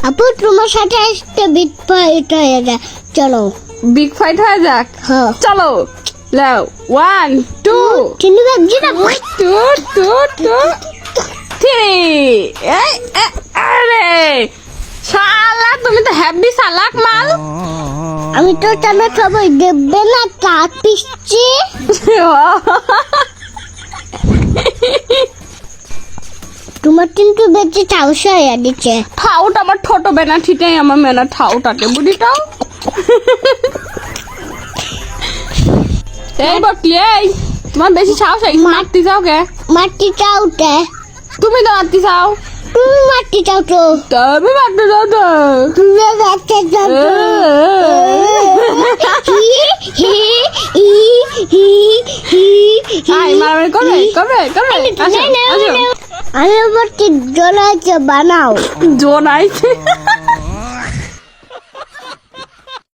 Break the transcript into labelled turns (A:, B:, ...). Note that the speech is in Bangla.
A: আপু তোমার সাথে একটা বিগ ফাইট হয়ে যায়, চলো।
B: বিগ ফাইট হয়ে যাক।
A: হ্যাঁ।
B: চলো লাও 1 2
A: চিনি ভাবছি না।
B: 3 আরে শালা তুমি তো হ্যাপি চালাক মাল।
A: আমি তো টানা সবাই দেবে না, তা পিসছি। তোমার কিন্তু বেঁচে চাউস হয়ে দিচ্ছে।
B: ঠাউট আমার ছোট বেনা ঠিটাই আমার মেনা ঠাউটাকে বুড়িটাও। এই বটলি এই তোমার বেশি সাহস হয় মারতে যাও কে?
A: মাটি চাউতে
B: তুমি তো মারতে চাও।
A: তুমি মাটি চাও তো,
B: তবে মারতে যাও তো।
A: তুমি বাচ্চা চাও তো।
B: আই মারামারি করবে করবে করবে আসো আসো।
A: আমি আবার কি জল আছে বানাও।
B: জোন আইছে।